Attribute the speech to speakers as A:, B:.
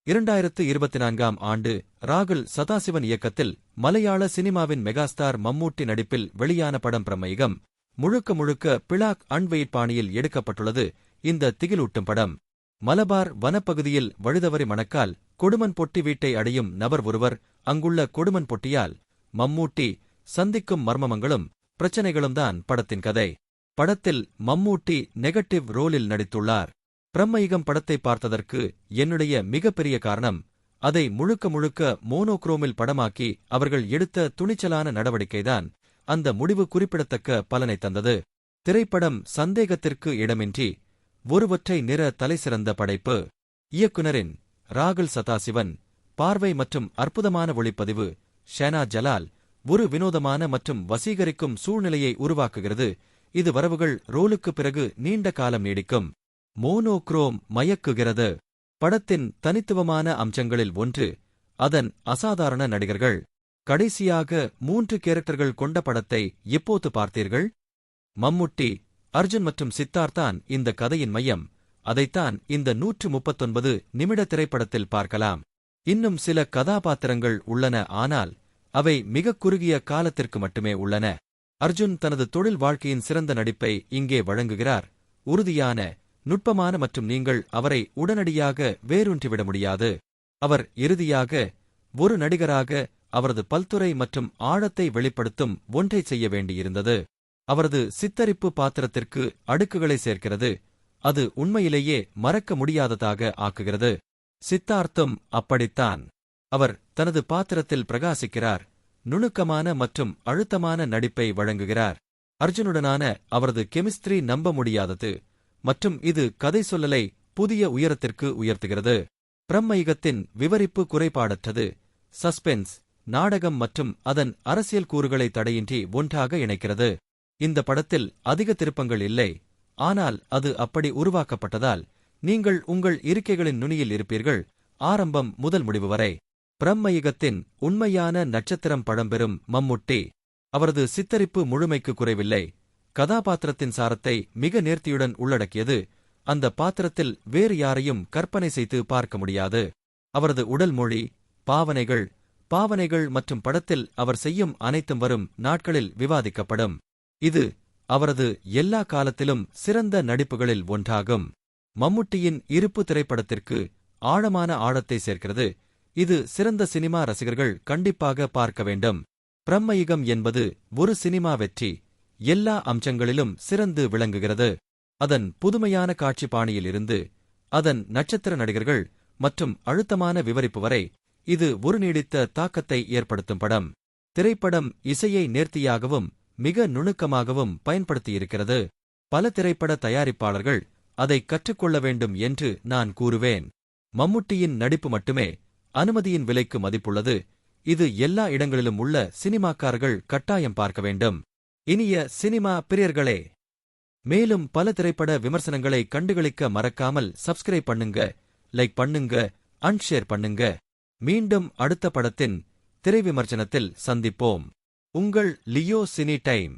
A: 2024ஆம் ஆண்டு ராகுல் சதாசிவன் இயக்கத்தில் மலையாள சினிமாவின் மெகாஸ்டார் மம்மூட்டி நடிப்பில் வெளியான படம் பிரம்மயுகம் முழுக்க முழுக்க பிளாக் அண்ட் ஒயிட் பாணியில் எடுக்கப்பட்டுள்ளது. இந்த திகிலூட்டும் படம் மலபார் வனப்பகுதியில் வழுதவரி மணக்கால் கொடுமன் பொட்டி வீட்டை அடையும் நபர் ஒருவர் அங்குள்ள கொடுமன் பொட்டியால் மம்மூட்டி சந்திக்கும் மர்மங்களும் பிரச்சனைகளும்தான் படத்தின் கதை. படத்தில் மம்மூட்டி நெகட்டிவ் ரோலில் நடித்துள்ளார். பிரம்மயுகம் படத்தை பார்த்ததற்கு என்னுடைய மிகப்பெரிய காரணம் அதை முழுக்க முழுக்க மோனோக்ரோமில் படமாக்கி அவர்கள் எடுத்த துணிச்சலான நடவடிக்கைதான். அந்த முடிவு குறிப்பிடத்தக்க பலனை தந்தது. திரைப்படம் சந்தேகத்திற்கு இடமின்றி ஒருவற்றை நிற தலைசிறந்த படைப்பு. இயக்குனரின் ராகுல் சதாசிவன் பார்வை மற்றும் அற்புதமான ஒளிப்பதிவு ஷேனா ஜலால் ஒரு வினோதமான மற்றும் வசீகரிக்கும் சூழ்நிலையை உருவாக்குகிறது. இது வரவுகள் ரோலுக்கு பிறகு நீண்ட காலம் நீடிக்கும். மோனோக்ரோம் மயக்குகிறது. படத்தின் தனித்துவமான அம்சங்களில் ஒன்று அதன் அசாதாரண நடிகர்கள். கடைசியாக 3 கேரக்டர்கள் கொண்ட படத்தை எப்போது பார்த்தீர்கள்? மம்முட்டி, அர்ஜுன் மற்றும் சித்தார்த்தான் இந்த கதையின் மையம். அதைத்தான் இந்த 139 நிமிட திரைப்படத்தில் பார்க்கலாம். இன்னும் சில கதாபாத்திரங்கள் உள்ளன, ஆனால் அவை மிகக் குறுகிய காலத்திற்கு மட்டுமே உள்ளன. அர்ஜுன் தனது தொழில் வாழ்க்கையின் சிறந்த நடிப்பை இங்கே வழங்குகிறார். உறுதியான, நுட்பமான மற்றும் நீங்கள் அவரை உடனடியாக வேரூன்றிவிட முடியாது. அவர் இறுதியாக ஒரு நடிகராக அவரது பல்துறை மற்றும் ஆழத்தை வெளிப்படுத்தும் ஒன்றை செய்ய வேண்டியிருந்தது. அவரது சித்தரிப்பு பாத்திரத்திற்கு அடுக்குகளை சேர்க்கிறது. அது உண்மையிலேயே மறக்க முடியாததாக ஆக்குகிறது. சித்தார்த்தும் அப்படித்தான். அவர் தனது பாத்திரத்தில் பிரகாசிக்கிறார். நுணுக்கமான மற்றும் அழுத்தமான நடிப்பை வழங்குகிறார். அர்ஜுனுடனான அவரது கெமிஸ்திரி நம்ப முடியாதது மற்றும் இது கதை சொல்லலை புதிய உயரத்திற்கு உயர்த்துகிறது. பிரம்மயுகத்தின் விவரிப்பு குறைபாடற்றது. சஸ்பென்ஸ், நாடகம் மற்றும் அதன் அரசியல் கூறுகளை தடையின்றி ஒன்றாக இணைக்கிறது. இந்த படத்தில் அதிக திருப்பங்கள் இல்லை, ஆனால் அது அப்படி உருவாக்கப்பட்டதால் நீங்கள் உங்கள் இருக்கைகளின் நுனியில் இருப்பீர்கள், ஆரம்பம் முதல் முடிவு வரை. பிரம்மயுகத்தின் உண்மையான நட்சத்திரம் பழம்பெறும் மம்முட்டி. அவரது சித்தரிப்பு முழுமைக்கு குறைவில்லை. கதாபாத்திரத்தின் சாரத்தை மிக நேர்த்தியுடன் உள்ளடக்கியது. அந்த பாத்திரத்தில் வேறு யாரையும் கற்பனை செய்து பார்க்க முடியாது. அவரது உடல் மொழி, பாவனைகள் மற்றும் படத்தில் அவர் செய்யும் அனைத்தும் வரும் நாட்களில் விவாதிக்கப்படும். இது அவரது எல்லா காலத்திலும் சிறந்த நடிப்புகளில் ஒன்றாகும். மம்முட்டியின் இருப்பு திரைப்படத்திற்கு ஆழமான ஆழத்தை சேர்க்கிறது. இது சிறந்த சினிமா ரசிகர்கள் கண்டிப்பாக பார்க்க வேண்டும். பிரம்மயுகம் என்பது ஒரு சினிமா வெற்றி. எல்லா அம்சங்களிலும் சிறந்து விளங்குகிறது. அதன் புதுமையான காட்சி பாணியில் இருந்து அதன் நட்சத்திர நடிகர்கள் மற்றும் அழுத்தமான விவரிப்பு வரை இது ஒரு நீடித்த தாக்கத்தை ஏற்படுத்தும் படம். திரைப்படம் இசையை நேர்த்தியாகவும் மிக நுணுக்கமாகவும் பயன்படுத்தியிருக்கிறது. பல திரைப்பட தயாரிப்பாளர்கள் அதை கற்றுக்கொள்ள வேண்டும் என்று நான் கூறுவேன். மம்முட்டியின் நடிப்பு மட்டுமே அனுமதியின் விலைக்கு மதிப்புள்ளது. இது எல்லா இடங்களிலும் உள்ள சினிமாக்காரர்கள் கட்டாயம் பார்க்க வேண்டும். இனிய சினிமா பிரியர்களே, மேலும் பல திரைப்பட விமர்சனங்களை கண்டுகளிக்க மறக்காமல் சப்ஸ்கிரைப் பண்ணுங்க, லைக் பண்ணுங்க, அண்ட் ஷேர் பண்ணுங்க. மீண்டும் அடுத்த படத்தின் திரை விமர்சனத்தில் சந்திப்போம். உங்கள் லியோ சினி டைம்.